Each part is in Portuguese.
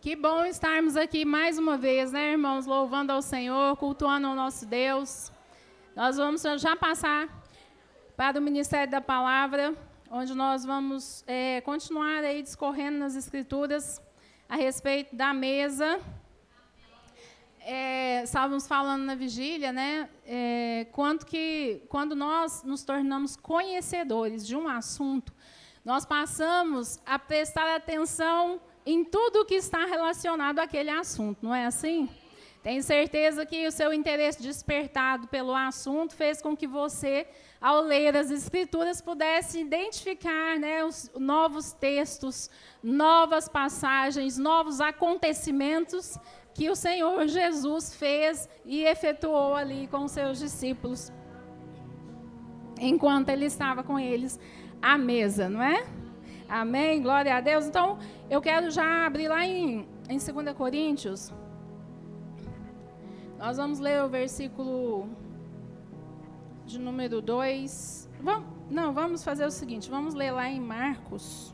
Que bom estarmos aqui mais uma vez, né, irmãos? Louvando ao Senhor, cultuando ao nosso Deus. Nós vamos já passar para o Ministério da Palavra, onde nós vamos continuar aí discorrendo nas Escrituras a respeito da mesa. Estávamos falando na vigília, né? Quando nós nos tornamos conhecedores de um assunto, nós passamos a prestar atenção em tudo que está relacionado àquele assunto, não é assim? Tenho certeza que o seu interesse despertado pelo assunto fez com que você, ao ler as Escrituras, pudesse identificar, né, os novos textos, novas passagens, novos acontecimentos que o Senhor Jesus fez e efetuou ali com os seus discípulos, enquanto ele estava com eles à mesa, não é? Amém? Glória a Deus. Então, eu quero já abrir lá em 2 Coríntios. Nós vamos ler o versículo de número 2. Vamos fazer o seguinte, vamos ler lá em Marcos.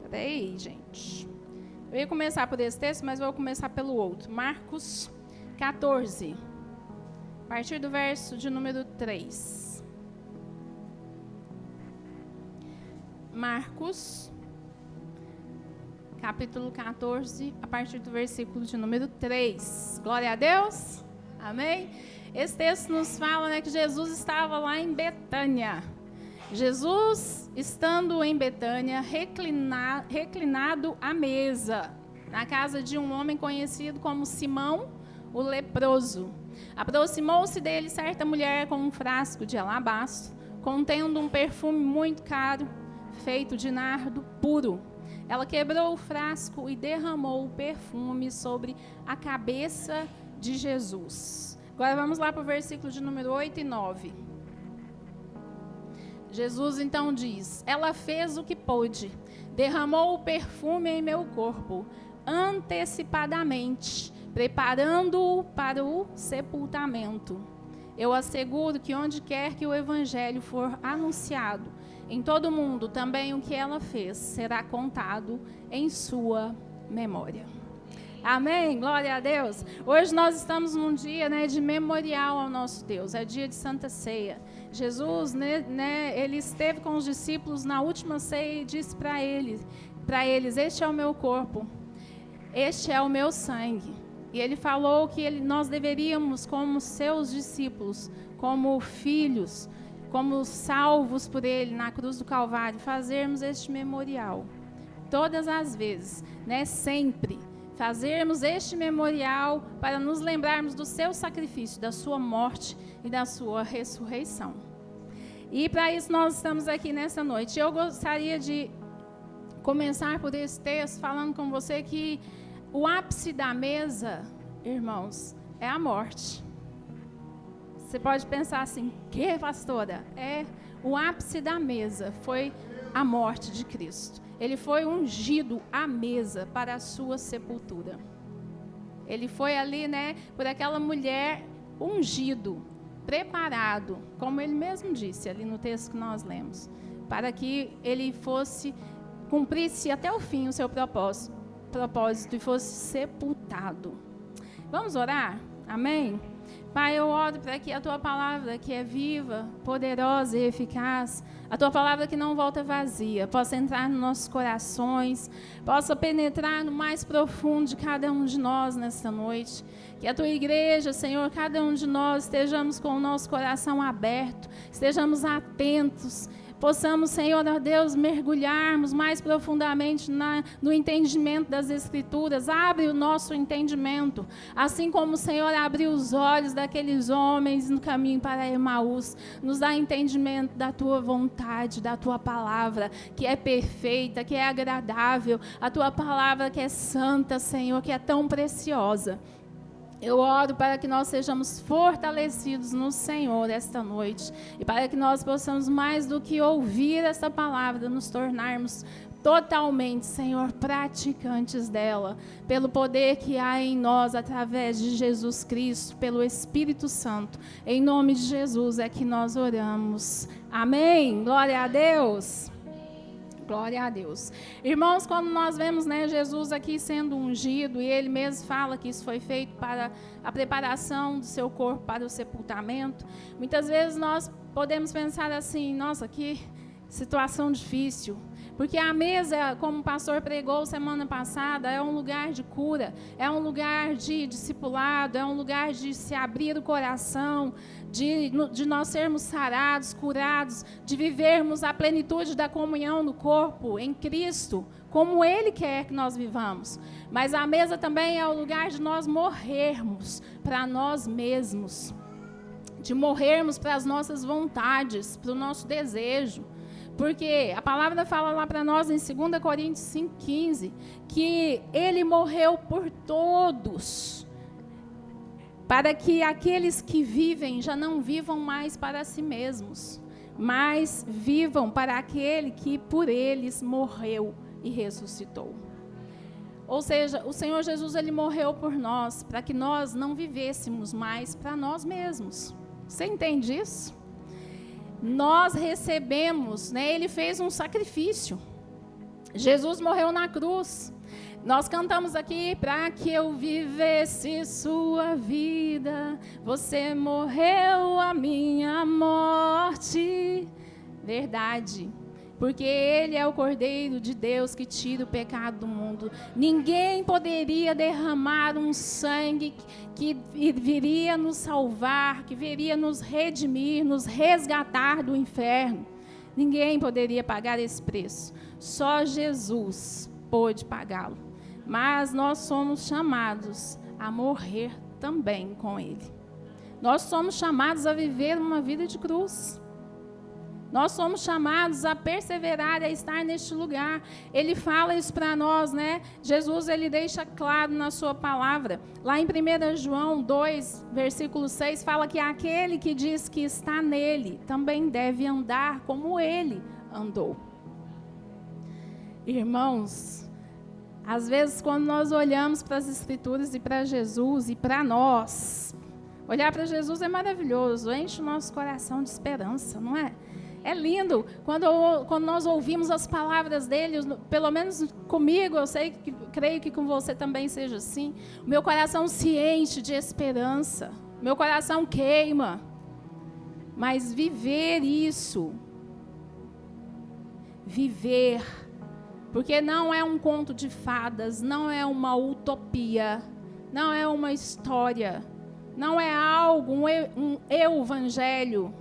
Peraí, gente. Eu ia começar por esse texto, mas vou começar pelo outro. Marcos 14, a partir do verso de número 3. Marcos, capítulo 14, a partir do versículo de número 3. Glória a Deus. Amém? Esse texto nos fala, né, que Jesus estava lá em Betânia. Jesus, estando em Betânia, reclinado à mesa, na casa de um homem conhecido como Simão, o leproso. Aproximou-se dele certa mulher com um frasco de alabastro, contendo um perfume muito caro, feito de nardo puro. Ela quebrou o frasco e derramou o perfume sobre a cabeça de Jesus. Agora vamos lá para o versículo de número 8 e 9. Jesus então diz: ela fez o que pôde, derramou o perfume em meu corpo, antecipadamente, preparando-o para o sepultamento. Eu asseguro que onde quer que o evangelho for anunciado, em todo o mundo, também o que ela fez será contado em sua memória. Amém? Glória a Deus. Hoje nós estamos num dia, né, de memorial ao nosso Deus. É dia de Santa Ceia. Jesus, ele esteve com os discípulos na última ceia e disse para eles: este é o meu corpo, este é o meu sangue. E ele falou que nós deveríamos, como seus discípulos, como filhos, como salvos por ele na cruz do Calvário, fazermos este memorial. Todas as vezes, né, sempre, fazermos este memorial para nos lembrarmos do seu sacrifício, da sua morte e da sua ressurreição. E para isso nós estamos aqui nessa noite. Eu gostaria de começar por esse texto falando com você que o ápice da mesa, irmãos, é a morte. Você pode pensar assim: que, pastora? O ápice da mesa foi a morte de Cristo. Ele foi ungido à mesa para a sua sepultura. Ele foi ali, né, por aquela mulher ungido, preparado, como ele mesmo disse ali no texto que nós lemos, para que ele cumprisse até o fim o seu propósito e fosse sepultado. Vamos orar? Amém? Pai, eu oro para que a Tua palavra, que é viva, poderosa e eficaz, a Tua palavra que não volta vazia, possa entrar nos nossos corações, possa penetrar no mais profundo de cada um de nós nesta noite. Que a Tua igreja, Senhor, cada um de nós estejamos com o nosso coração aberto, estejamos atentos, possamos, Senhor, ó Deus, mergulharmos mais profundamente no entendimento das Escrituras. Abre o nosso entendimento, assim como o Senhor abriu os olhos daqueles homens no caminho para Emaús. Nos dá entendimento da Tua vontade, da Tua palavra, que é perfeita, que é agradável, a Tua palavra que é santa, Senhor, que é tão preciosa. Eu oro para que nós sejamos fortalecidos no Senhor esta noite e para que nós possamos, mais do que ouvir esta palavra, nos tornarmos totalmente, Senhor, praticantes dela, pelo poder que há em nós através de Jesus Cristo, pelo Espírito Santo. Em nome de Jesus é que nós oramos. Amém? Glória a Deus. Glória a Deus. Irmãos, quando nós vemos, né, Jesus aqui sendo ungido, e ele mesmo fala que isso foi feito para a preparação do seu corpo para o sepultamento, muitas vezes nós podemos pensar assim, nossa, que situação difícil. Porque a mesa, como o pastor pregou semana passada, é um lugar de cura, é um lugar de discipulado, é um lugar de se abrir o coração, de nós sermos sarados, curados, de vivermos a plenitude da comunhão no corpo, em Cristo, como Ele quer que nós vivamos. Mas a mesa também é o lugar de nós morrermos para nós mesmos, de morrermos para as nossas vontades, para o nosso desejo. Porque a palavra fala lá para nós em 2 Coríntios 5,15, que Ele morreu por todos, para que aqueles que vivem já não vivam mais para si mesmos, mas vivam para aquele que por eles morreu e ressuscitou. Ou seja, o Senhor Jesus, Ele morreu por nós, para que nós não vivêssemos mais para nós mesmos. Você entende isso? Nós recebemos, né? Ele fez um sacrifício. Jesus morreu na cruz. Nós cantamos aqui, para que eu vivesse sua vida, você morreu a minha morte. Verdade. Porque Ele é o Cordeiro de Deus que tira o pecado do mundo. Ninguém poderia derramar um sangue que viria nos salvar, que viria nos redimir, nos resgatar do inferno. Ninguém poderia pagar esse preço. Só Jesus pôde pagá-lo. Mas nós somos chamados a morrer também com Ele. Nós somos chamados a viver uma vida de cruz. Nós somos chamados a perseverar, a estar neste lugar. Ele fala isso para nós, né? Jesus, ele deixa claro na sua palavra. Lá em 1 João 2, versículo 6, fala que aquele que diz que está nele também deve andar como ele andou. Irmãos, às vezes quando nós olhamos para as Escrituras e para Jesus e para nós, olhar para Jesus é maravilhoso, enche o nosso coração de esperança, não é? É lindo quando nós ouvimos as palavras dele, pelo menos comigo, eu creio que com você também seja assim. O meu coração se enche de esperança, meu coração queima. Mas viver isso, viver, porque não é um conto de fadas, não é uma utopia, não é uma história, não é algo, um evangelho.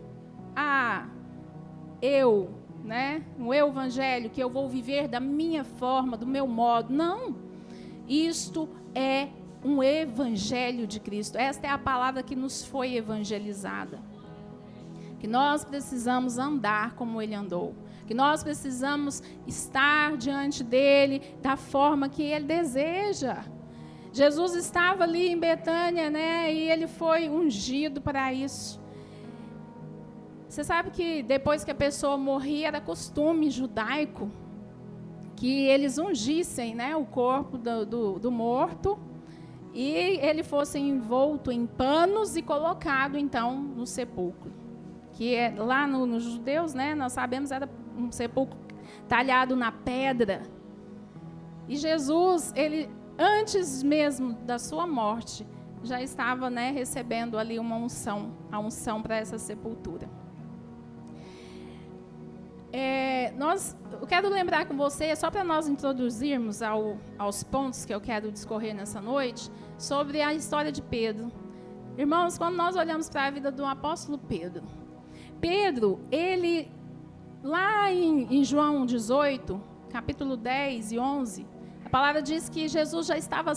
Um evangelho que eu vou viver da minha forma, do meu modo. Não. Isto é um evangelho de Cristo. Esta é a palavra que nos foi evangelizada. Que nós precisamos andar como Ele andou. Que nós precisamos estar diante dEle da forma que Ele deseja. Jesus estava ali em Betânia, né? E Ele foi ungido para isso. Você sabe que depois que a pessoa morria, era costume judaico que eles ungissem, né, o corpo do morto e ele fosse envolto em panos e colocado, então, no sepulcro. Que é, lá nos judeus, né, nós sabemos, era um sepulcro talhado na pedra. E Jesus, ele, antes mesmo da sua morte, já estava, né, recebendo ali uma unção, a unção para essa sepultura. Eu quero lembrar com você, só para nós introduzirmos aos pontos que eu quero discorrer nessa noite, sobre a história de Pedro. Irmãos, quando nós olhamos para a vida do apóstolo Pedro, ele, lá em João 18, capítulo 10 e 11, a palavra diz que Jesus já estava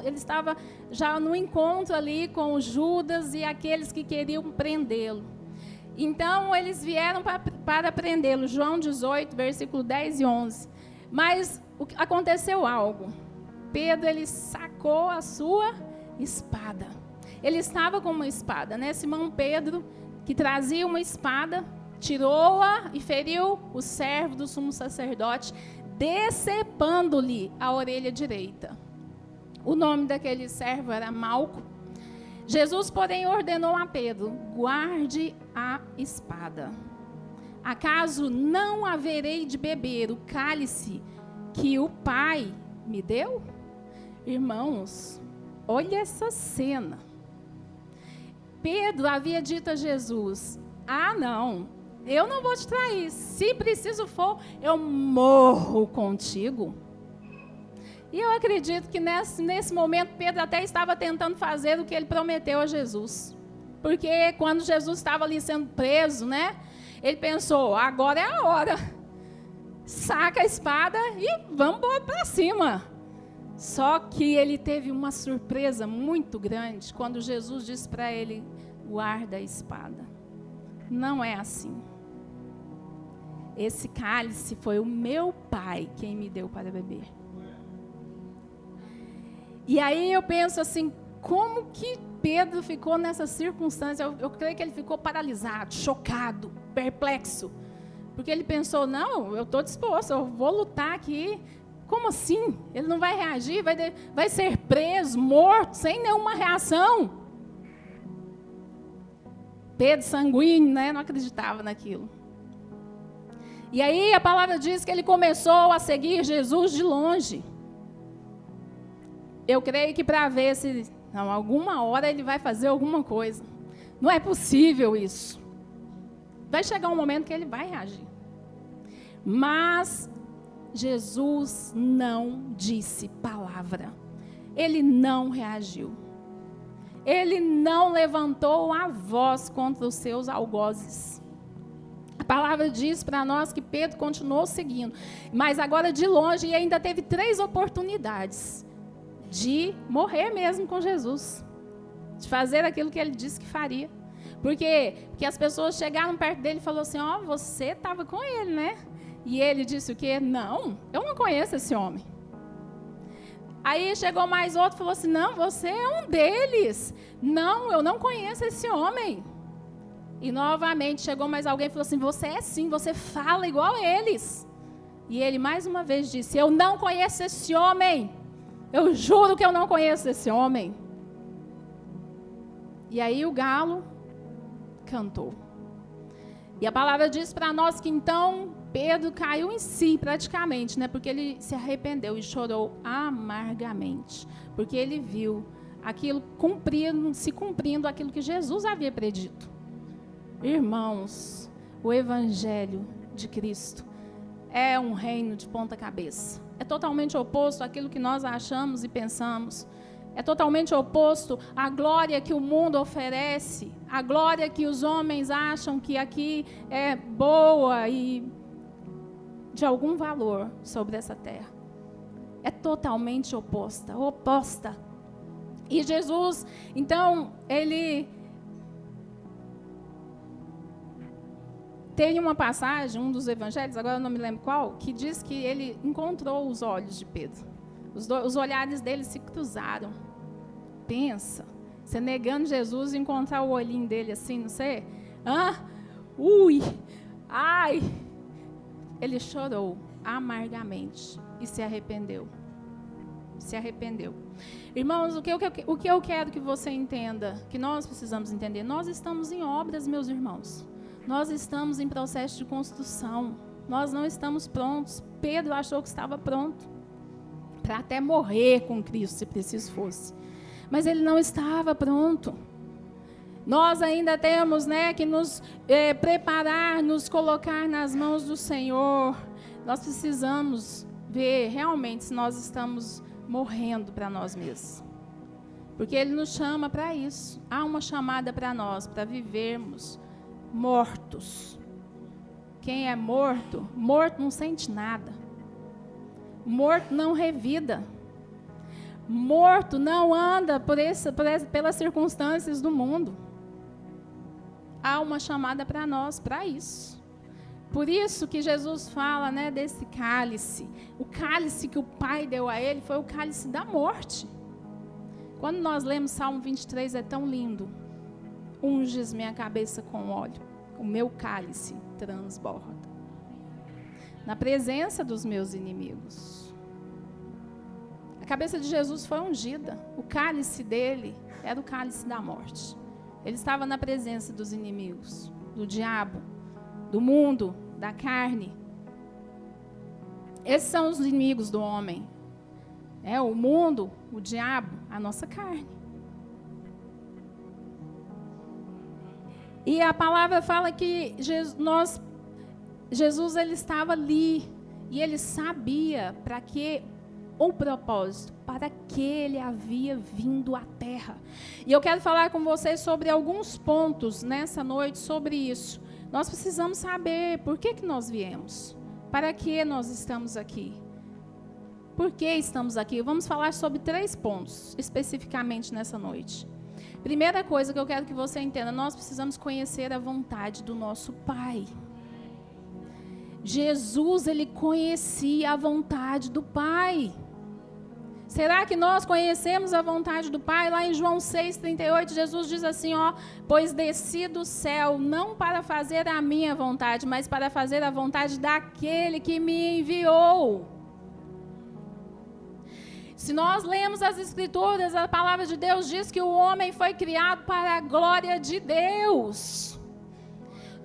ele estava já no encontro ali com Judas e aqueles que queriam prendê-lo. Então, eles vieram para prendê-lo, João 18, versículo 10 e 11. Mas aconteceu algo. Pedro, ele sacou a sua espada. Ele estava com uma espada, né? Simão Pedro, que trazia uma espada, tirou-a e feriu o servo do sumo sacerdote, decepando-lhe a orelha direita. O nome daquele servo era Malco. Jesus, porém, ordenou a Pedro: guarde a espada. Acaso não haverei de beber o cálice que o Pai me deu? Irmãos, olha essa cena. Pedro havia dito a Jesus: ah, não, eu não vou te trair. Se preciso for, eu morro contigo. E eu acredito que nesse momento Pedro até estava tentando fazer o que ele prometeu a Jesus. Porque quando Jesus estava ali sendo preso, né? Ele pensou: agora é a hora. Saca a espada e vamos para cima. Só que ele teve uma surpresa muito grande quando Jesus disse para ele: guarda a espada. Não é assim. Esse cálice foi o meu Pai quem me deu para beber. E aí eu penso assim, como que Pedro ficou nessa circunstância? Eu creio que ele ficou paralisado, chocado, perplexo. Porque ele pensou: não, eu estou disposto, eu vou lutar aqui. Como assim? Ele não vai reagir, vai ser preso, morto, sem nenhuma reação. Pedro sanguíneo, né? Não acreditava naquilo. E aí a palavra diz que ele começou a seguir Jesus de longe. Eu creio que para ver se, não, alguma hora ele vai fazer alguma coisa. Não é possível isso. Vai chegar um momento que ele vai reagir. Mas Jesus não disse palavra. Ele não reagiu. Ele não levantou a voz contra os seus algozes. A palavra diz para nós que Pedro continuou seguindo, mas agora de longe, e ainda teve 3 oportunidades de morrer mesmo com Jesus, de fazer aquilo que ele disse que faria. Porque as pessoas chegaram perto dele e falaram assim: ó, você estava com ele, né? E ele disse o quê? Não, eu não conheço esse homem. Aí chegou mais outro e falou assim: não, você é um deles. Não, eu não conheço esse homem. E novamente chegou mais alguém e falou assim: você é sim, você fala igual a eles. E ele mais uma vez disse: eu não conheço esse homem. Eu juro que eu não conheço esse homem. E aí o galo cantou. E a palavra diz para nós que então Pedro caiu em si praticamente, né? Porque ele se arrependeu e chorou amargamente. Porque ele viu aquilo se cumprindo aquilo que Jesus havia predito. Irmãos, o Evangelho de Cristo é um reino de ponta cabeça. É totalmente oposto àquilo que nós achamos e pensamos. É totalmente oposto à glória que o mundo oferece, à glória que os homens acham que aqui é boa e de algum valor sobre essa terra. É totalmente oposta. E Jesus, então, ele tem uma passagem, um dos evangelhos, agora eu não me lembro qual, que diz que ele encontrou os olhos de Pedro. Os olhares dele se cruzaram. Pensa, você negando Jesus e encontrar o olhinho dele assim, não sei. Ui, ai. Ele chorou amargamente e se arrependeu. Se arrependeu. Irmãos, o que eu quero que você entenda, que nós precisamos entender, nós estamos em obras, meus irmãos. Nós estamos em processo de construção. Nós não estamos prontos. Pedro achou que estava pronto para até morrer com Cristo, se preciso fosse. Mas ele não estava pronto. Nós ainda temos, né, que nos preparar, nos colocar nas mãos do Senhor. Nós precisamos ver realmente se nós estamos morrendo para nós mesmos. Porque Ele nos chama para isso. Há uma chamada para nós, para vivermos mortos. Quem é morto, morto não sente nada. Morto não revida. Morto não anda pelas circunstâncias do mundo. Há uma chamada para nós, para isso. Por isso que Jesus fala, né, desse cálice. O cálice que o Pai deu a ele foi o cálice da morte. Quando nós lemos Salmo 23, é tão lindo. Unges minha cabeça com óleo, o meu cálice transborda. Na presença dos meus inimigos. A cabeça de Jesus foi ungida. O cálice dele era o cálice da morte. Ele estava na presença dos inimigos, do diabo, do mundo, da carne. Esses são os inimigos do homem. O mundo, o diabo, a nossa carne. E a palavra fala que Jesus ele estava ali e ele sabia para que o propósito, para que ele havia vindo à terra. E eu quero falar com vocês sobre alguns pontos nessa noite sobre isso. Nós precisamos saber por que nós viemos, para que nós estamos aqui. Por que estamos aqui? Vamos falar sobre 3 pontos, especificamente nessa noite. Primeira coisa que eu quero que você entenda, nós precisamos conhecer a vontade do nosso Pai. Jesus, ele conhecia a vontade do Pai. Será que nós conhecemos a vontade do Pai? Lá em João 6,38, Jesus diz assim, pois desci do céu, não para fazer a minha vontade, mas para fazer a vontade daquele que me enviou. Se nós lemos as Escrituras, a palavra de Deus diz que o homem foi criado para a glória de Deus.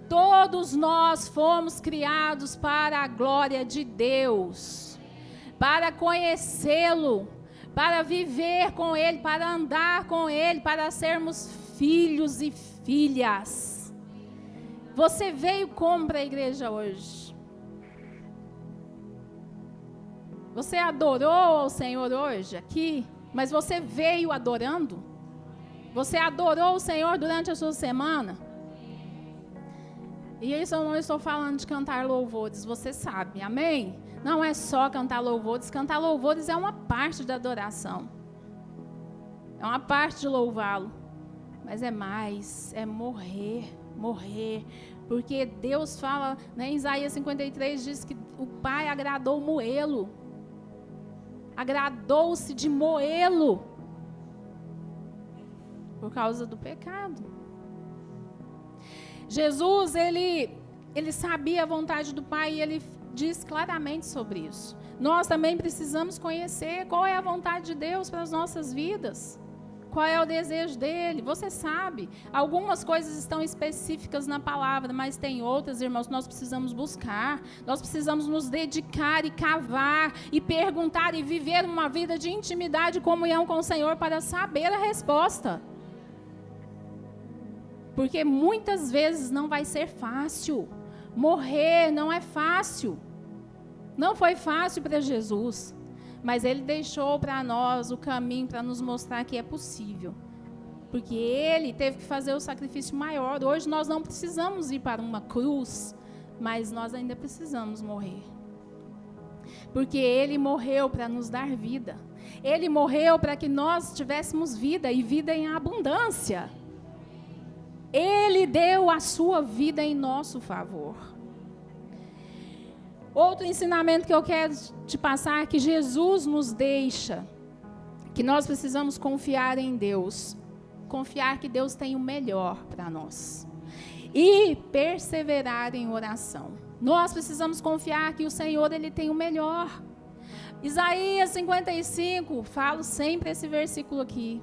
Todos nós fomos criados para a glória de Deus, para conhecê-lo, para viver com Ele, para andar com Ele, para sermos filhos e filhas. Você veio como para a igreja hoje? Você adorou ao Senhor hoje aqui, mas você veio adorando? Você adorou o Senhor durante a sua semana? E isso eu não estou falando de cantar louvores, você sabe, amém? Não é só cantar louvores é uma parte da adoração. É uma parte de louvá-lo. Mas é mais, é morrer. Porque Deus fala, em Isaías 53, diz que o Pai agradou moê-lo. Agradou-se de moê-lo. Por causa do pecado. Jesus, ele sabia a vontade do Pai e ele diz claramente sobre isso. Nós também precisamos conhecer qual é a vontade de Deus para as nossas vidas. Qual é o desejo dele? Você sabe. Algumas coisas estão específicas na palavra, mas tem outras, irmãos, que nós precisamos buscar. Nós precisamos nos dedicar e cavar e perguntar e viver uma vida de intimidade e comunhão com o Senhor para saber a resposta. Porque muitas vezes não vai ser fácil. Morrer não é fácil. Não foi fácil para Jesus. Mas Ele deixou para nós o caminho para nos mostrar que é possível. Porque Ele teve que fazer o sacrifício maior. Hoje nós não precisamos ir para uma cruz, mas nós ainda precisamos morrer. Porque Ele morreu para nos dar vida. Ele morreu para que nós tivéssemos vida e vida em abundância. Ele deu a sua vida em nosso favor. Outro ensinamento que eu quero te passar é que Jesus nos deixa, que nós precisamos confiar em Deus, confiar que Deus tem o melhor para nós e perseverar em oração. Nós precisamos confiar que o Senhor ele tem o melhor. Isaías 55, falo sempre esse versículo aqui,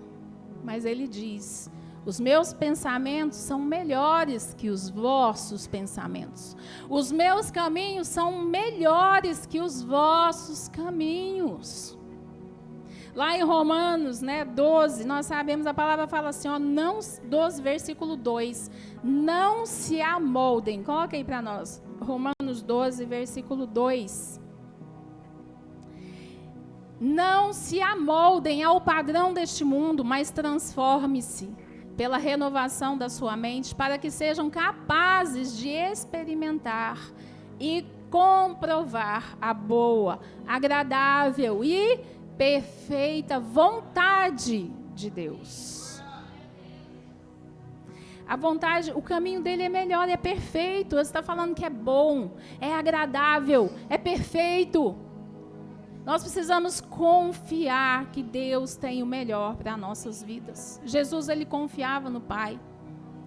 mas ele diz: os meus pensamentos são melhores que os vossos pensamentos. Os meus caminhos são melhores que os vossos caminhos. Lá em Romanos, 12, nós sabemos, a palavra fala assim, 12, versículo 2. Não se amoldem. Coloca aí para nós. Romanos 12, versículo 2. Não se amoldem ao padrão deste mundo, mas transforme-se pela renovação da sua mente, para que sejam capazes de experimentar e comprovar a boa, agradável e perfeita vontade de Deus. A vontade, o caminho dele é melhor, é perfeito. Você está falando que é bom, é agradável, é perfeito. Nós precisamos confiar que Deus tem o melhor para nossas vidas. Jesus, ele confiava no Pai.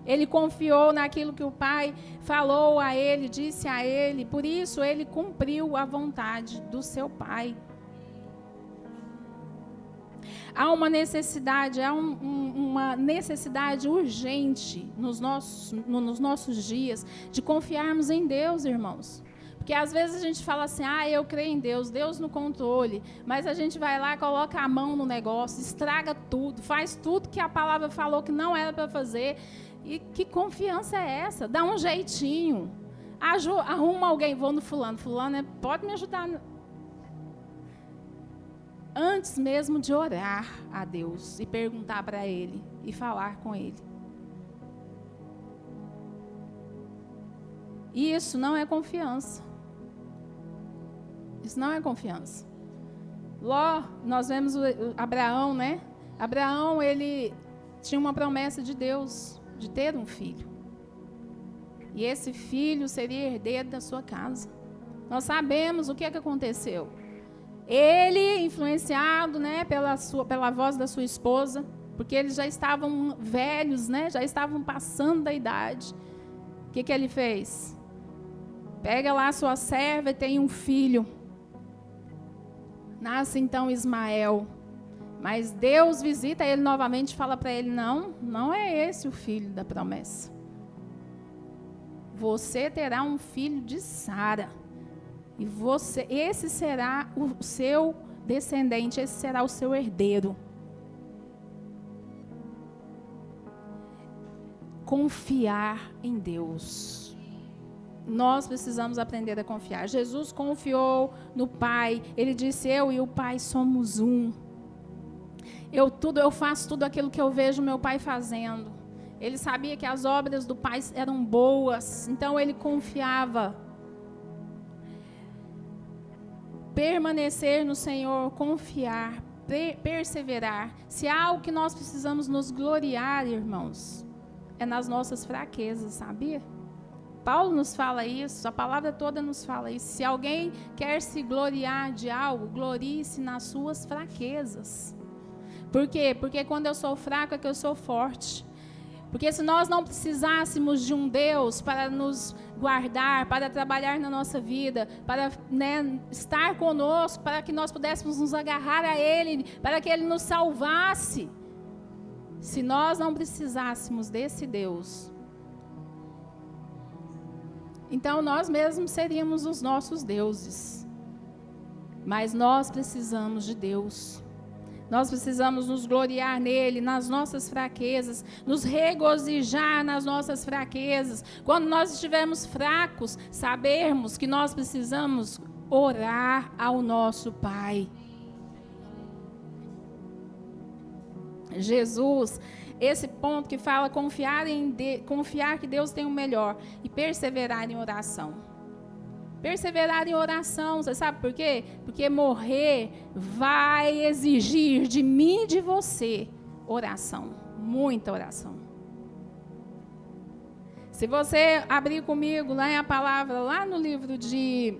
Ele confiou naquilo que o Pai falou a ele, disse a ele. Por isso, ele cumpriu a vontade do seu Pai. Há uma necessidade, uma necessidade urgente nos nossos dias de confiarmos em Deus, irmãos. Porque às vezes a gente fala assim, eu creio em Deus, Deus no controle, mas a gente vai lá, coloca a mão no negócio, estraga tudo, faz tudo que a palavra falou que não era para fazer. E que confiança é essa? Dá um jeitinho, arruma alguém, vou no fulano, pode me ajudar. Antes mesmo de orar a Deus e perguntar para Ele e falar com Ele. E isso não é confiança. Isso não é confiança. Nós vemos Abraão, né? Abraão, ele tinha uma promessa de Deus, de ter um filho. E esse filho seria herdeiro da sua casa. Nós sabemos o que aconteceu. Ele, influenciado, né, pela voz da sua esposa, porque eles já estavam velhos, né? Já estavam passando da idade. O que ele fez? Pega lá a sua serva e tem um filho. Nasce então Ismael. Mas Deus visita ele novamente e fala para ele, não é esse o filho da promessa. Você terá um filho de Sara. E esse será o seu descendente, esse será o seu herdeiro. Confiar em Deus. Nós precisamos aprender a confiar. Jesus confiou no Pai. Ele disse, eu e o Pai somos um. Eu faço tudo aquilo que eu vejo meu Pai fazendo. Ele sabia que as obras do Pai eram boas. Então ele confiava. Permanecer no Senhor, confiar, perseverar. Se há algo que nós precisamos nos gloriar, irmãos, é nas nossas fraquezas, sabia? Paulo nos fala isso, a palavra toda nos fala isso. Se alguém quer se gloriar de algo, glorie-se nas suas fraquezas. Por quê? Porque quando eu sou fraco é que eu sou forte. Porque se nós não precisássemos de um Deus para nos guardar, para trabalhar na nossa vida, para, né, estar conosco, para que nós pudéssemos nos agarrar a Ele, para que Ele nos salvasse. Se nós não precisássemos desse Deus, então nós mesmos seríamos os nossos deuses. Mas nós precisamos de Deus. Nós precisamos nos gloriar nele, nas nossas fraquezas, nos regozijar nas nossas fraquezas. Quando nós estivermos fracos, sabermos que nós precisamos orar ao nosso Pai. Jesus, esse ponto que fala confiar que Deus tem o melhor e perseverar em oração. Perseverar em oração, você sabe por quê? Porque morrer vai exigir de mim e de você oração, muita oração. Se você abrir comigo lá a palavra, lá no livro de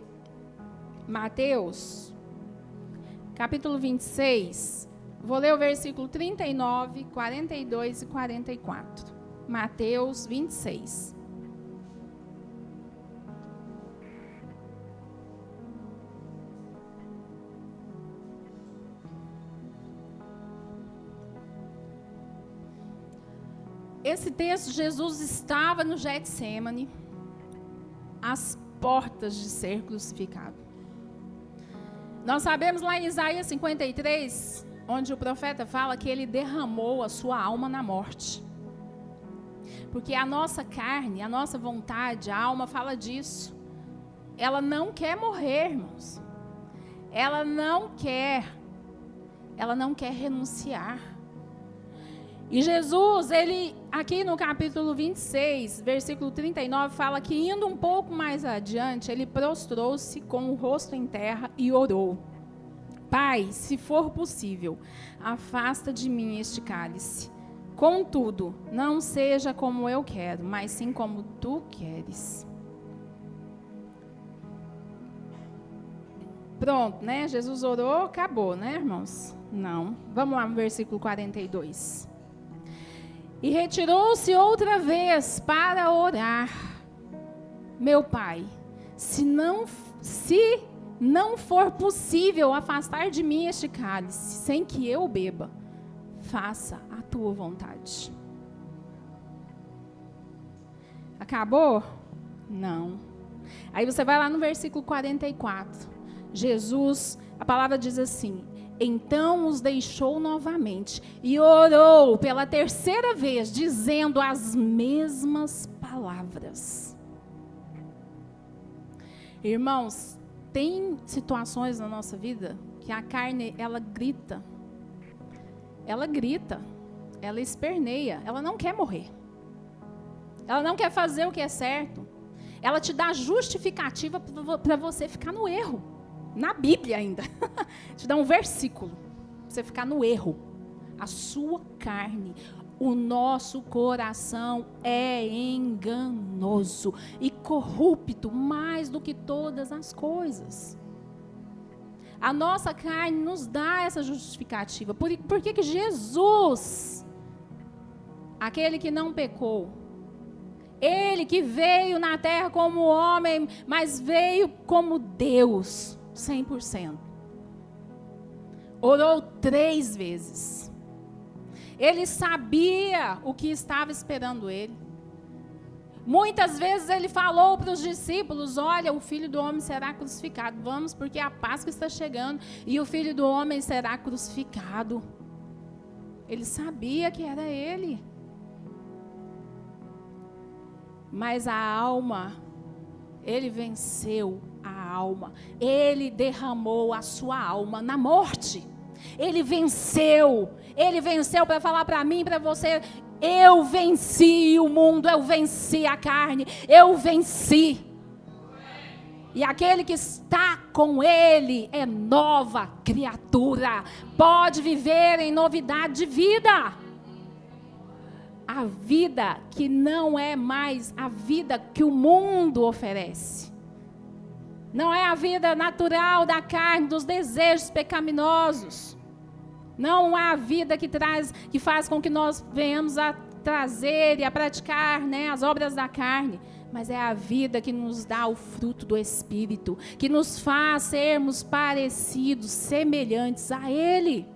Mateus, capítulo 26, vou ler o versículo 39, 42 e 44. Mateus 26. Esse texto, Jesus estava no Getsêmani, às portas de ser crucificado. Nós sabemos lá em Isaías 53, onde o profeta fala que ele derramou a sua alma na morte. Porque a nossa carne, a nossa vontade, a alma fala disso. Ela não quer morrer, irmãos. Ela não quer renunciar. E Jesus, ele, aqui no capítulo 26, versículo 39, fala que indo um pouco mais adiante, ele prostrou-se com o rosto em terra e orou. Pai, se for possível, afasta de mim este cálice. Contudo, não seja como eu quero, mas sim como tu queres. Pronto, né? Jesus orou, acabou, né, irmãos? Não. Vamos lá no versículo 42. E retirou-se outra vez para orar. Meu Pai, se não for possível afastar de mim este cálice, sem que eu beba, faça a tua vontade. Acabou? Não. Aí você vai lá no versículo 44. Jesus, a palavra diz assim: então os deixou novamente e orou pela terceira vez, dizendo as mesmas palavras. Irmãos, tem situações na nossa vida que a carne, ela grita, ela esperneia, ela não quer morrer. Ela não quer fazer o que é certo. Ela te dá justificativa para você ficar no erro. Na Bíblia ainda. Te dá um versículo para você ficar no erro. A sua carne, o nosso coração é enganoso e corrupto mais do que todas as coisas. A nossa carne nos dá essa justificativa. Por que Jesus, aquele que não pecou, ele que veio na terra como homem, mas veio como Deus, 100%. Orou 3 vezes. Ele sabia o que estava esperando ele. Muitas vezes ele falou para os discípulos: olha, o Filho do Homem será crucificado. Vamos, porque a Páscoa está chegando e o Filho do Homem será crucificado. Ele sabia que era ele. Mas a alma, ele venceu a alma. Ele derramou a sua alma na morte. Ele venceu para falar para mim e para você: eu venci o mundo, eu venci a carne, eu venci. E aquele que está com ele é nova criatura, pode viver em novidade de vida. A vida que não é mais a vida que o mundo oferece. Não é a vida natural da carne, dos desejos pecaminosos. Não é a vida que faz com que nós venhamos a trazer e a praticar, as obras da carne. Mas é a vida que nos dá o fruto do Espírito, que nos faz sermos parecidos, semelhantes a Ele.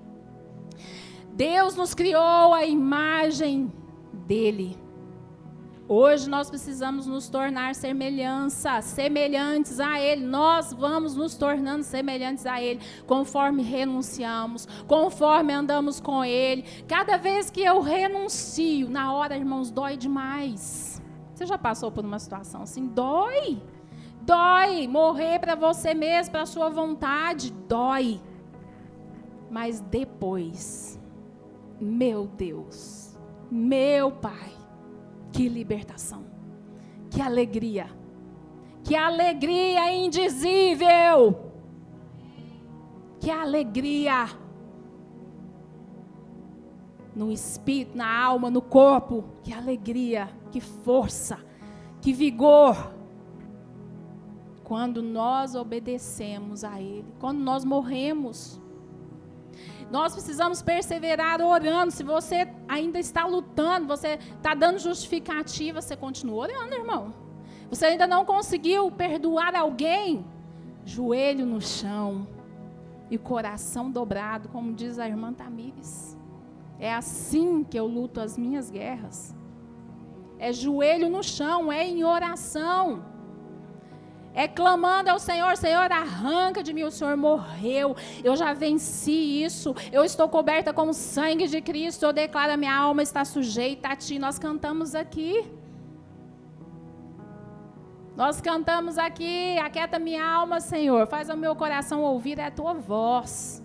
Deus nos criou a imagem dele. Hoje nós precisamos nos tornar semelhantes a ele. Nós vamos nos tornando semelhantes a ele, conforme renunciamos, conforme andamos com ele. Cada vez que eu renuncio, na hora, irmãos, dói demais. Você já passou por uma situação assim? Dói. Morrer para você mesmo, para a sua vontade, dói. Mas depois, meu Deus, meu Pai, que libertação, que alegria indizível, que alegria no espírito, na alma, no corpo, que alegria, que força, que vigor, quando nós obedecemos a Ele, quando nós morremos. Nós precisamos perseverar orando. Se você ainda está lutando, você está dando justificativa, você continua orando, irmão. Você ainda não conseguiu perdoar alguém? Joelho no chão e coração dobrado, como diz a irmã Tamires. É assim que eu luto as minhas guerras. É joelho no chão, é em oração. É clamando ao Senhor: Senhor, arranca de mim, o Senhor morreu, eu já venci isso, eu estou coberta com o sangue de Cristo, eu declaro, a minha alma está sujeita a Ti. Nós cantamos aqui, aquieta minha alma, Senhor, faz o meu coração ouvir a Tua voz.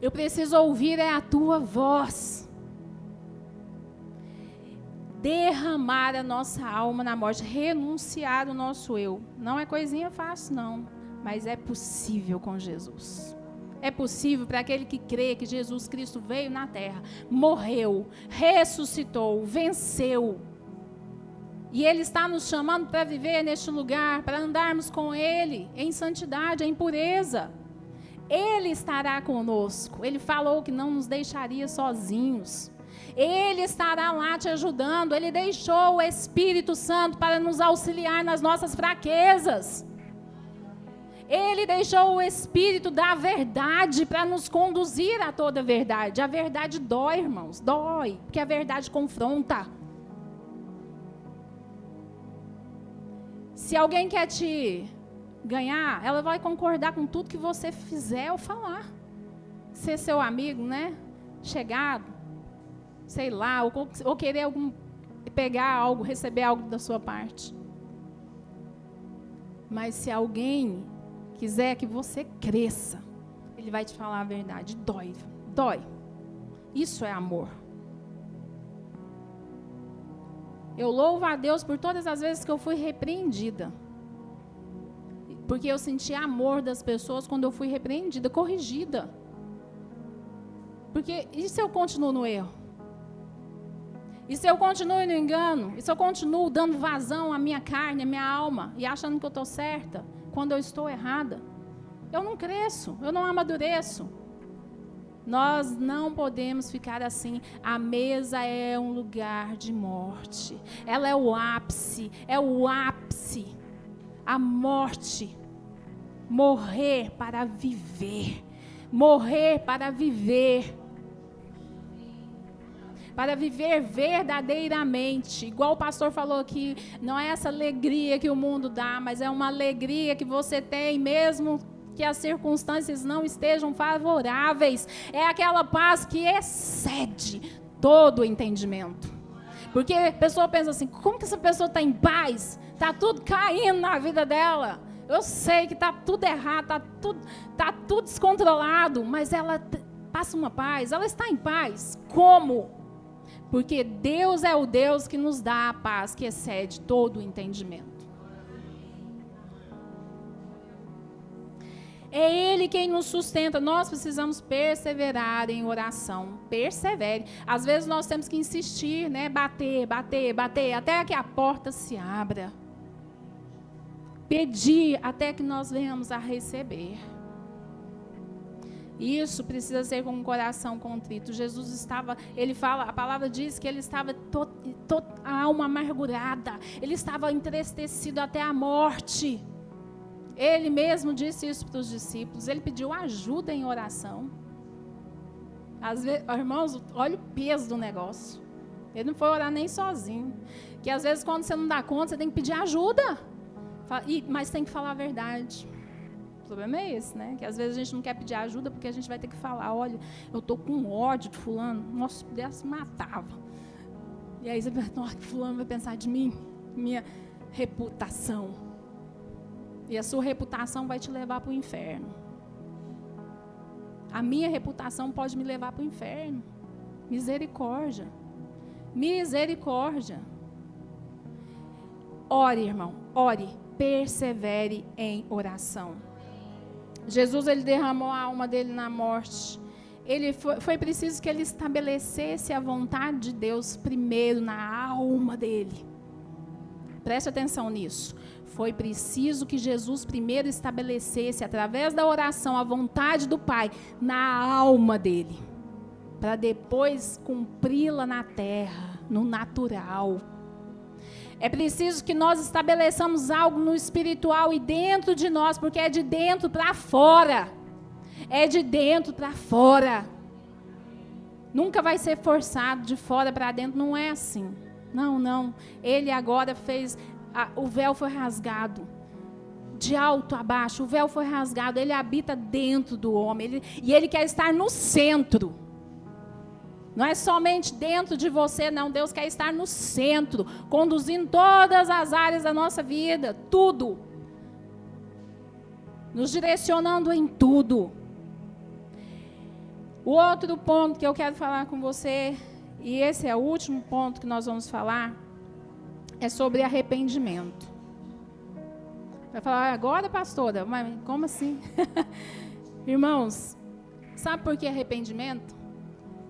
Eu preciso ouvir a Tua voz. Derramar a nossa alma na morte, renunciar o nosso eu. Não é coisinha fácil, não, mas é possível com Jesus. É possível para aquele que crê que Jesus Cristo veio na terra, morreu, ressuscitou, venceu. E Ele está nos chamando para viver neste lugar, para andarmos com Ele em santidade, em pureza. Ele estará conosco. Ele falou que não nos deixaria sozinhos. Ele estará lá te ajudando. Ele deixou o Espírito Santo para nos auxiliar nas nossas fraquezas. Ele deixou o Espírito da verdade para nos conduzir a toda a verdade. A verdade dói, irmãos, dói, porque a verdade confronta. Se alguém quer te ganhar, ela vai concordar com tudo que você fizer ou falar. Ser seu amigo, né? Chegado, sei lá, ou querer pegar algo, receber algo da sua parte. Mas se alguém quiser que você cresça, ele vai te falar a verdade. Dói, dói. Isso é amor. Eu louvo a Deus por todas as vezes que eu fui repreendida. Porque eu senti amor das pessoas quando eu fui repreendida, corrigida. Porque e se eu continuo no erro? E se eu continuo no engano? E se eu continuo dando vazão à minha carne, à minha alma, e achando que eu estou certa, quando eu estou errada? Eu não cresço, eu não amadureço. Nós não podemos ficar assim. A mesa é um lugar de morte. Ela é o ápice, a morte. Morrer para viver. Morrer para viver. Para viver verdadeiramente. Igual o pastor falou aqui, não é essa alegria que o mundo dá, mas é uma alegria que você tem mesmo que as circunstâncias não estejam favoráveis. É aquela paz que excede todo o entendimento. Porque a pessoa pensa assim, como que essa pessoa está em paz? Está tudo caindo na vida dela. Eu sei que está tudo errado, está tudo descontrolado, mas ela passa uma paz, ela está em paz. Como? Porque Deus é o Deus que nos dá a paz que excede todo o entendimento. É Ele quem nos sustenta. Nós precisamos perseverar em oração. Persevere. Às vezes nós temos que insistir, né? Bater, até que a porta se abra. Pedir até que nós venhamos a receber. Isso precisa ser com um coração contrito. Jesus estava, ele fala, a palavra diz que ele estava a alma amargurada. Ele estava entristecido até a morte. Ele mesmo disse isso para os discípulos. Ele pediu ajuda em oração. Às vezes, irmãos, olha o peso do negócio. Ele não foi orar nem sozinho. Que às vezes quando você não dá conta, você tem que pedir ajuda. Mas tem que falar a verdade. O problema é esse, né? Que às vezes a gente não quer pedir ajuda porque a gente vai ter que falar, olha, eu estou com ódio de fulano. Nossa, se pudesse, matava. E aí você pensa, nossa, que fulano vai pensar de mim? Minha reputação. E a sua reputação vai te levar para o inferno. A minha reputação pode me levar para o inferno. Misericórdia. Misericórdia. Ore, irmão, ore. Persevere em oração. Jesus, ele derramou a alma dele na morte. Foi preciso que ele estabelecesse a vontade de Deus primeiro na alma dele. Preste atenção nisso. Foi preciso que Jesus primeiro estabelecesse, através da oração, a vontade do Pai na alma dele, para depois cumpri-la na terra, no natural. É preciso que nós estabeleçamos algo no espiritual e dentro de nós, porque é de dentro para fora. É de dentro para fora. Nunca vai ser forçado de fora para dentro, não é assim. Não, não. Ele agora fez, o véu foi rasgado. De alto a baixo, o véu foi rasgado. Ele habita dentro do homem. E ele quer estar no centro. Não é somente dentro de você, não. Deus quer estar no centro, conduzindo todas as áreas da nossa vida, tudo. Nos direcionando em tudo. O outro ponto que eu quero falar com você, e esse é o último ponto que nós vamos falar, é sobre arrependimento. Vai falar, agora, pastora? Mas como assim? Irmãos, sabe por que arrependimento?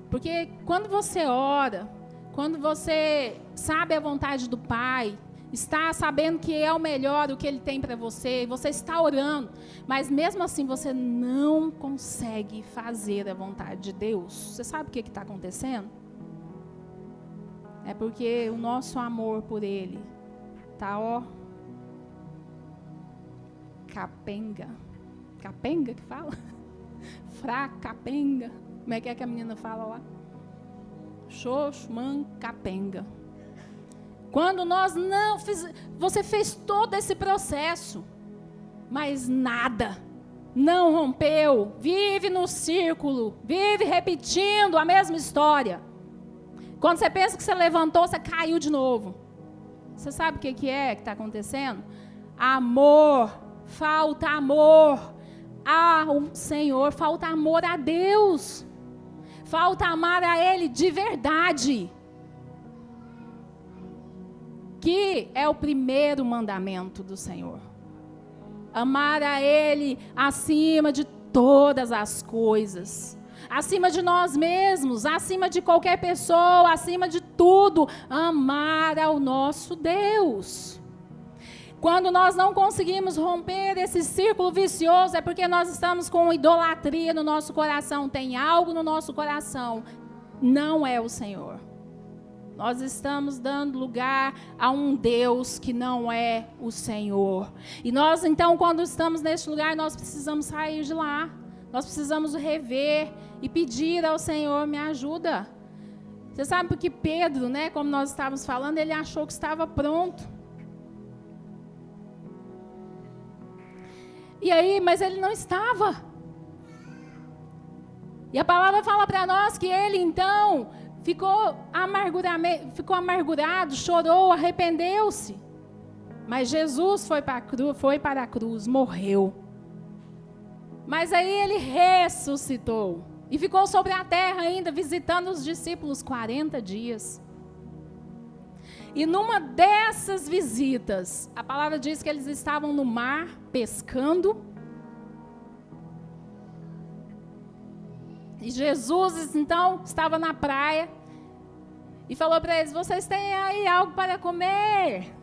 Porque quando você ora, quando você sabe a vontade do Pai, está sabendo que é o melhor, o que Ele tem para você, você está orando, mas mesmo assim você não consegue fazer a vontade de Deus. Você sabe o que está acontecendo? É porque o nosso amor por Ele está, capenga. capenga que fala? Fracapenga. Como é que a menina fala lá? Xoxo, man, capenga. Quando nós não você fez todo esse processo, mas nada, não rompeu, vive no círculo, vive repetindo a mesma história. Quando você pensa que você levantou, você caiu de novo. Você sabe o que que está acontecendo? Amor, falta amor ao Senhor, falta amor a Deus, falta amar a Ele de verdade, que é o primeiro mandamento do Senhor. Amar a Ele acima de todas as coisas, acima de nós mesmos, acima de qualquer pessoa, acima de tudo, amar ao nosso Deus. Quando nós não conseguimos romper esse círculo vicioso, é porque nós estamos com idolatria no nosso coração, tem algo no nosso coração, não é o Senhor. Nós estamos dando lugar a um Deus que não é o Senhor. E nós, então, quando estamos neste lugar, nós precisamos sair de lá. Nós precisamos rever e pedir ao Senhor, me ajuda. Você sabe porque Pedro, né, como nós estávamos falando, ele achou que estava pronto. E aí, mas ele não estava. E a palavra fala para nós que ele, então, ficou amargurado, chorou, arrependeu-se. Mas Jesus foi para a cruz, morreu. Mas aí ele ressuscitou. E ficou sobre a terra ainda, visitando os discípulos 40 dias. E numa dessas visitas, a palavra diz que eles estavam no mar, pescando. E Jesus, então, estava na praia e falou para eles, vocês têm aí algo para comer?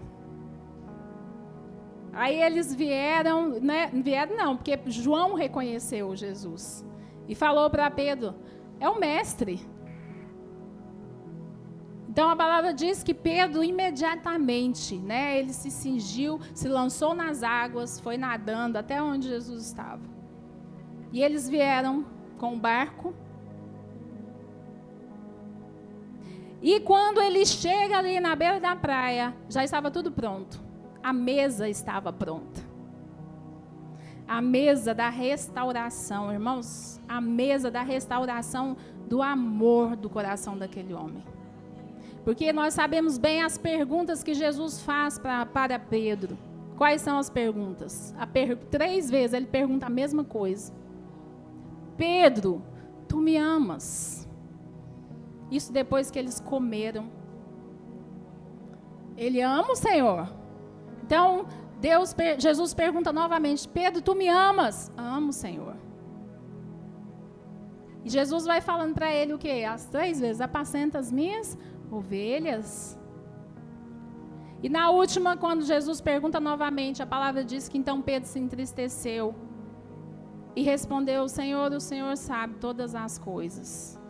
Aí eles vieram, né? Vieram não, porque João reconheceu Jesus. E falou para Pedro, é o mestre. Então a palavra diz que Pedro imediatamente, né? Ele se cingiu, se lançou nas águas, foi nadando até onde Jesus estava. E eles vieram com o barco. E quando ele chega ali na beira da praia, já estava tudo pronto. A mesa estava pronta. A mesa da restauração, irmãos. A mesa da restauração do amor do coração daquele homem. Porque nós sabemos bem as perguntas que Jesus faz para Pedro. Quais são as perguntas? 3 vezes ele pergunta a mesma coisa. Pedro, tu me amas? Isso depois que eles comeram. Ele ama o Senhor. Então, Jesus pergunta novamente, Pedro, tu me amas? Amo o Senhor. E Jesus vai falando para ele o quê? As 3 vezes, apacenta as minhas ovelhas. E na última, quando Jesus pergunta novamente, a palavra diz que então Pedro se entristeceu e respondeu, Senhor, o Senhor sabe todas as coisas.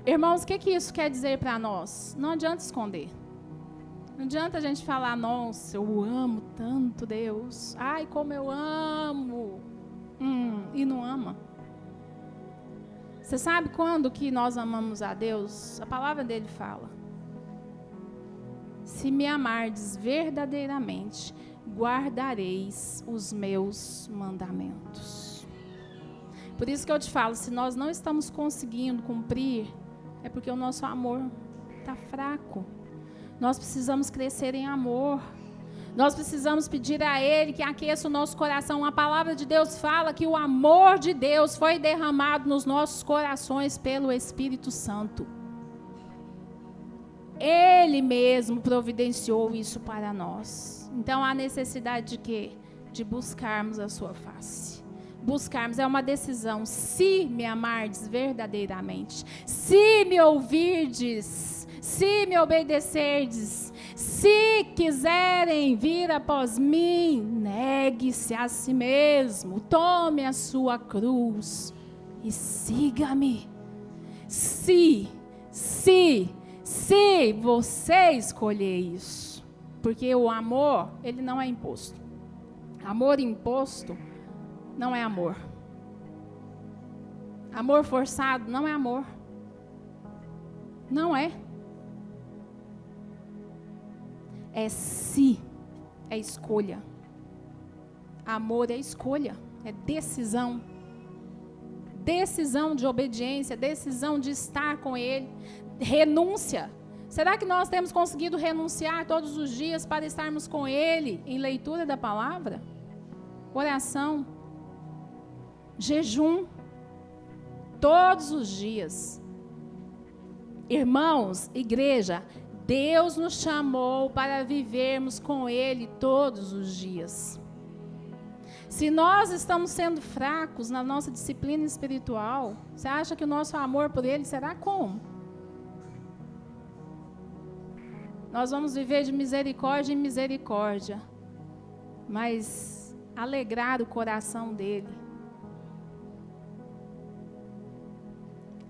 Irmãos, o que isso quer dizer para nós? Não adianta esconder. Não adianta a gente falar, nossa, eu amo tanto Deus. Ai, como eu amo. E não ama. Você sabe quando que nós amamos a Deus? A palavra dele fala. Se me amardes verdadeiramente, guardareis os meus mandamentos. Por isso que eu te falo, se nós não estamos conseguindo cumprir, é porque o nosso amor está fraco. Nós precisamos crescer em amor. Nós precisamos pedir a Ele que aqueça o nosso coração. A palavra de Deus fala que o amor de Deus foi derramado nos nossos corações pelo Espírito Santo. Ele mesmo providenciou isso para nós. Então há necessidade de quê? De buscarmos a sua face. Buscarmos, é uma decisão. Se me amardes verdadeiramente, se me ouvirdes, se me obedecerdes, se quiserem vir após mim, negue-se a si mesmo, tome a sua cruz e siga-me. Se você escolher isso, porque o amor, ele não é imposto. Amor imposto não é amor. Amor forçado não é amor. Não é. É si, é escolha. Amor é escolha, é decisão. Decisão de obediência, decisão de estar com Ele. Renúncia. Será que nós temos conseguido renunciar todos os dias para estarmos com Ele em leitura da palavra? Oração. Jejum. Todos os dias. Irmãos, igreja, Deus nos chamou para vivermos com Ele todos os dias. Se nós estamos sendo fracos na nossa disciplina espiritual, você acha que o nosso amor por Ele será como? Nós vamos viver de misericórdia em misericórdia, mas alegrar o coração dEle.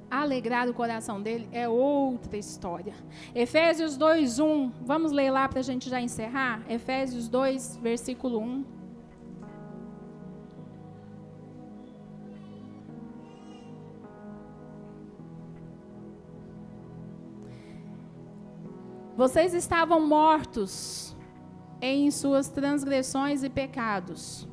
Alegrar o coração dEle é outra história. Efésios 2:1, vamos ler lá para a gente já encerrar? Efésios 2, versículo 1. Vocês estavam mortos em suas transgressões e pecados,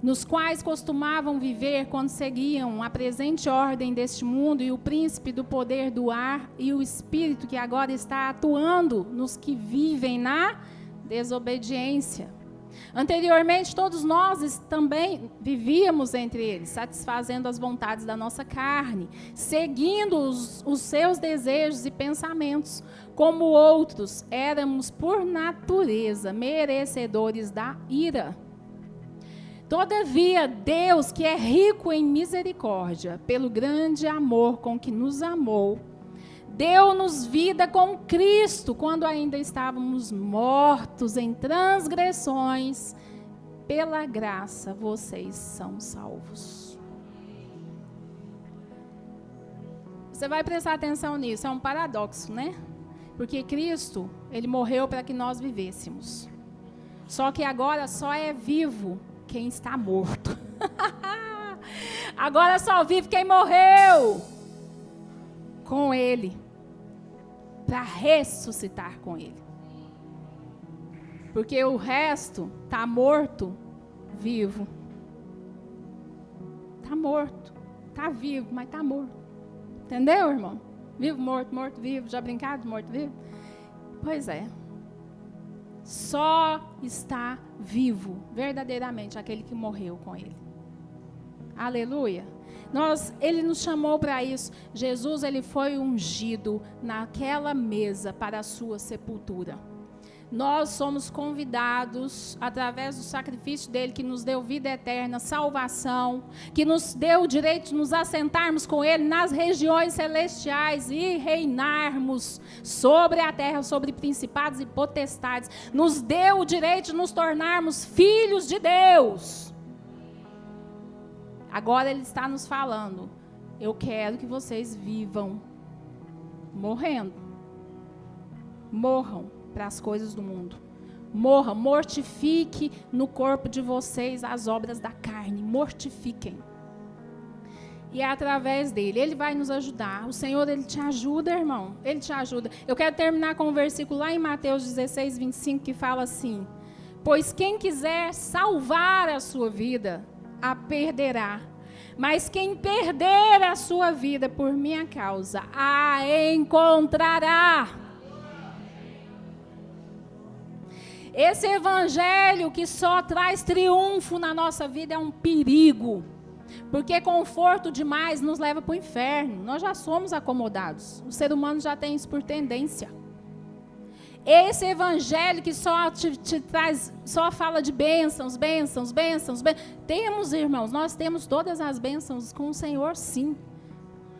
nos quais costumavam viver quando seguiam a presente ordem deste mundo e o príncipe do poder do ar e o espírito que agora está atuando nos que vivem na desobediência. Anteriormente, todos nós também vivíamos entre eles, satisfazendo as vontades da nossa carne, seguindo os seus desejos e pensamentos. Como outros, éramos por natureza merecedores da ira. Todavia, Deus, que é rico em misericórdia, pelo grande amor com que nos amou, deu-nos vida com Cristo, quando ainda estávamos mortos em transgressões. Pela graça, vocês são salvos. Você vai prestar atenção nisso, é um paradoxo, né? Porque Cristo, Ele morreu para que nós vivêssemos. Só que agora só é vivo quem está morto. Agora só vive quem morreu com Ele, para ressuscitar com Ele. Porque o resto está morto, vivo. Está morto, está vivo, mas está morto. Entendeu, irmão? Vivo, morto, morto, vivo. Já brincaram de morto, vivo? Pois é. Só está vivo, verdadeiramente, aquele que morreu com Ele. Aleluia. Ele nos chamou para isso. Jesus, Ele foi ungido naquela mesa para a sua sepultura. Nós somos convidados, através do sacrifício dele, que nos deu vida eterna, salvação, que nos deu o direito de nos assentarmos com ele nas regiões celestiais e reinarmos sobre a terra, sobre principados e potestades. Nos deu o direito de nos tornarmos filhos de Deus. Agora ele está nos falando: eu quero que vocês vivam morrendo. Morram para as coisas do mundo. Morra, mortifique no corpo de vocês as obras da carne. Mortifiquem. E é através dele. Ele vai nos ajudar. O Senhor, Ele te ajuda, irmão. Ele te ajuda. Eu quero terminar com um versículo lá em Mateus 16, 25, que fala assim: pois quem quiser salvar a sua vida, a perderá. Mas quem perder a sua vida por minha causa, a encontrará. Esse evangelho que só traz triunfo na nossa vida é um perigo. Porque conforto demais nos leva para o inferno. Nós já somos acomodados. O ser humano já tem isso por tendência. Esse evangelho que só te traz, só fala de bênçãos, bênçãos, bênçãos, bênçãos. Temos, irmãos, nós temos todas as bênçãos com o Senhor, sim.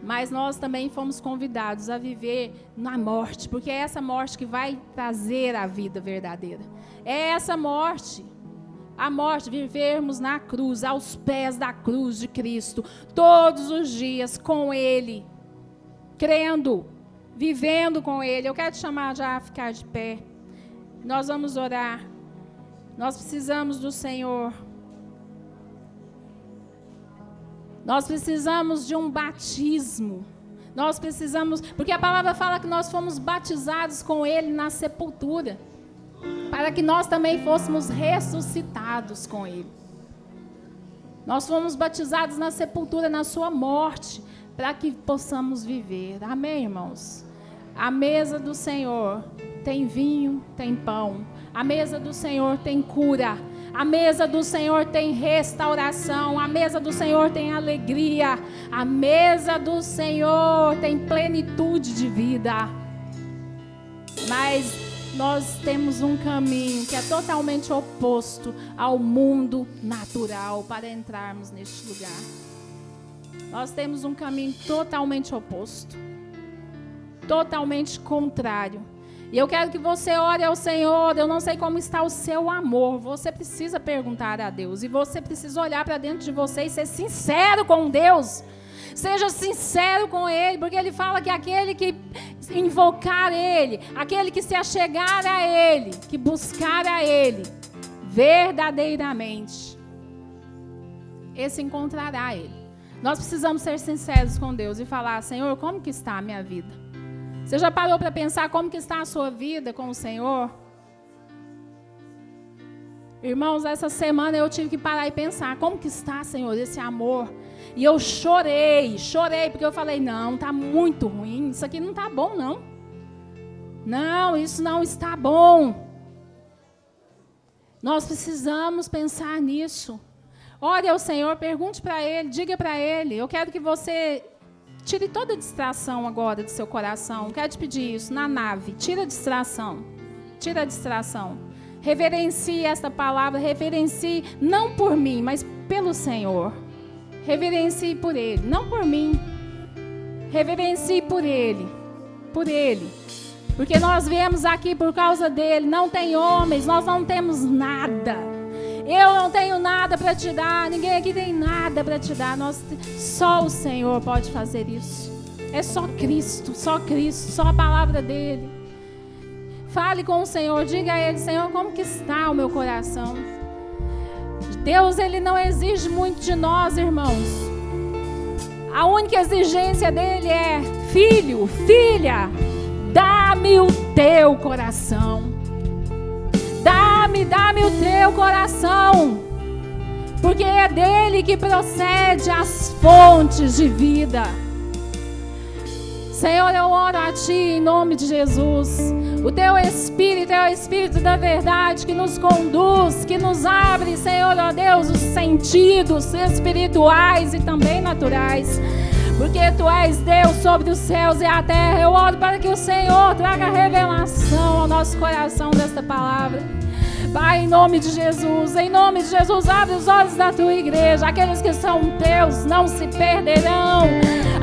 Mas nós também fomos convidados a viver na morte, porque é essa morte que vai trazer a vida verdadeira. É essa morte, a morte, vivermos na cruz, aos pés da cruz de Cristo, todos os dias com Ele, crendo, vivendo com Ele. Eu quero te chamar já a ficar de pé. Nós vamos orar. Nós precisamos do Senhor. Nós precisamos de um batismo. Nós precisamos, porque a palavra fala que nós fomos batizados com Ele na sepultura, para que nós também fôssemos ressuscitados com Ele. Nós fomos batizados na sepultura, na sua morte, para que possamos viver. Amém, irmãos? A mesa do Senhor tem vinho, tem pão. A mesa do Senhor tem cura. A mesa do Senhor tem restauração. A mesa do Senhor tem alegria. A mesa do Senhor tem plenitude de vida. Mas nós temos um caminho que é totalmente oposto ao mundo natural para entrarmos neste lugar. Nós temos um caminho totalmente oposto, totalmente contrário. E eu quero que você ore ao Senhor. Eu não sei como está o seu amor. Você precisa perguntar a Deus. E você precisa olhar para dentro de você e ser sincero com Deus. Seja sincero com Ele, porque Ele fala que aquele que invocar Ele, aquele que se achegar a Ele, que buscar a Ele, verdadeiramente, esse encontrará Ele. Nós precisamos ser sinceros com Deus e falar: Senhor, como que está a minha vida? Você já parou para pensar como que está a sua vida com o Senhor? Irmãos, essa semana eu tive que parar e pensar, como que está, Senhor, esse amor? E eu chorei, porque eu falei, não, está muito ruim, isso aqui não está bom, não. Não, isso não está bom. Nós precisamos pensar nisso. Ore ao Senhor, pergunte para Ele, diga para Ele. Eu quero que você tire toda a distração agora do seu coração. Quero te pedir isso, na nave. Tira a distração. Tira a distração. Reverencie esta palavra. Reverencie não por mim, mas pelo Senhor. Reverencie por Ele, não por mim. Reverencie por Ele. Por Ele. Porque nós viemos aqui por causa dEle. Não tem homens, nós não temos nada. Eu não tenho nada para te dar, ninguém aqui tem nada para te dar. Só o Senhor pode fazer isso. É só Cristo, só a palavra dEle. Fale com o Senhor, diga a Ele: Senhor, como que está o meu coração? Deus, Ele não exige muito de nós, irmãos. A única exigência dEle é: filho, filha, dá-me o teu coração. Dá-me o teu coração, porque é dele que procede as fontes de vida. Senhor, eu oro a Ti em nome de Jesus. O Teu Espírito é o Espírito da verdade que nos conduz, que nos abre, Senhor, ó Deus, os sentidos espirituais e também naturais. Porque Tu és Deus sobre os céus e a terra. Eu oro para que o Senhor traga revelação ao nosso coração desta palavra. Pai, em nome de Jesus, abre os olhos da Tua igreja. Aqueles que são Teus não se perderão.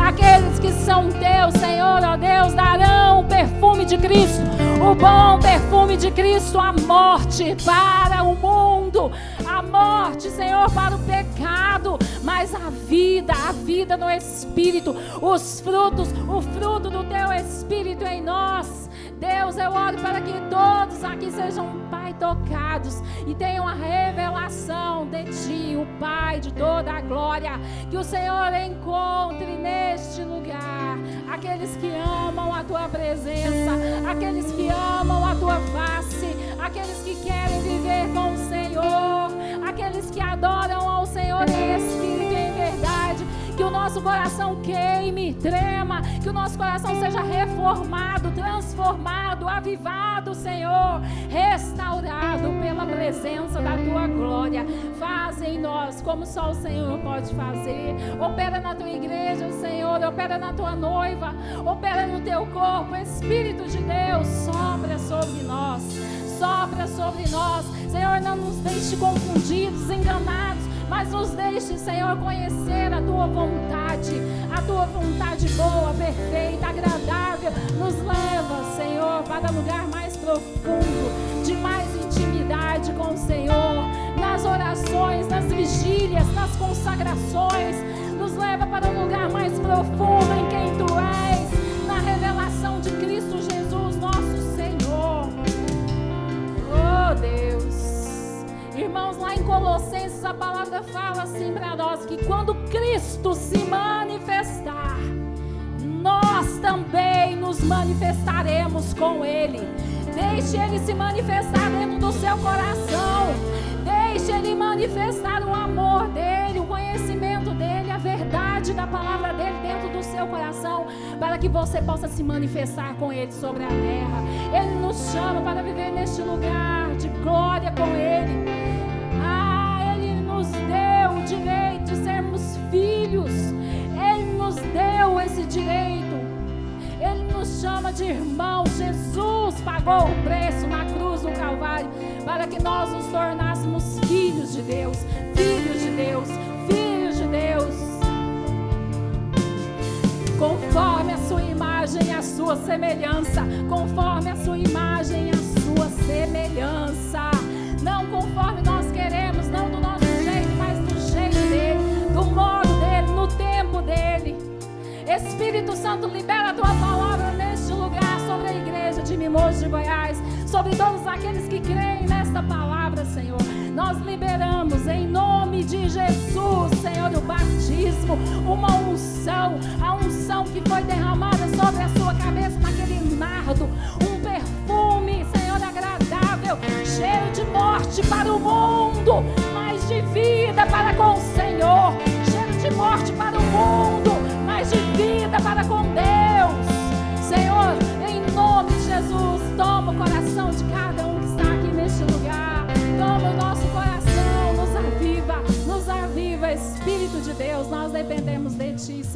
Aqueles que são Teus, Senhor, ó Deus, darão o perfume de Cristo, o bom perfume de Cristo, a morte para o mundo, a morte, Senhor, para o pecado, mas a vida no Espírito, o fruto do Teu Espírito em nós. Deus, eu oro para que todos aqui sejam, Pai, tocados e tenham a revelação de Ti, o Pai de toda a glória. Que o Senhor encontre neste lugar aqueles que amam a Tua presença, aqueles que amam a Tua face, aqueles que querem viver com o Senhor, aqueles que adoram ao Senhor em espírito e em verdade. Que o nosso coração queime, trema, que o nosso coração seja reformado, transformado, avivado, Senhor, restaurado pela presença da Tua glória. Faz em nós como só o Senhor pode fazer. Opera na Tua igreja, Senhor, opera na Tua noiva, opera no Teu corpo. Espírito de Deus, sopra sobre nós, sopra sobre nós. Senhor, não nos deixe confundidos, enganados, mas nos deixe, Senhor, conhecer a Tua vontade boa, perfeita, agradável. Nos leva, Senhor, para um lugar mais profundo, de mais intimidade com o Senhor, nas orações, nas vigílias, nas consagrações. Nos leva para um lugar mais profundo em quem Tu és, na revelação de Cristo Jesus, nosso Senhor. Oh, Deus. Irmãos, lá em Colossenses a palavra fala assim para nós, que quando Cristo Deus com ele. Deixe ele se manifestar dentro do seu coração. Deixe ele manifestar o amor dele, o conhecimento dele, a verdade da palavra dele dentro do seu coração, para que você possa se manifestar com ele sobre a terra. Ele nos chama para viver neste lugar de glória com ele. Ele nos deu o direito de sermos filhos. Ele nos deu esse direito. Ele nos chama de irmão. Jesus pagou o preço na cruz do Calvário para que nós nos tornássemos filhos de Deus, filhos de Deus, filhos de Deus, conforme a sua imagem e a sua semelhança, conforme a sua imagem e a sua semelhança, não conforme nós queremos, não do nosso jeito, mas do jeito dele, do modo dele, no tempo dele. Espírito Santo, libera a tua palavra neste lugar sobre a igreja de Mimoso de Goiás, sobre todos aqueles que creem nesta palavra, Senhor. Nós liberamos em nome de Jesus, Senhor, o batismo, uma unção, a unção que foi derramada sobre a sua cabeça naquele nardo, um perfume, Senhor, agradável, cheio de morte para o mundo, mas de vida para com o Senhor, cheio de morte para o mundo, mas de vida para com Deus.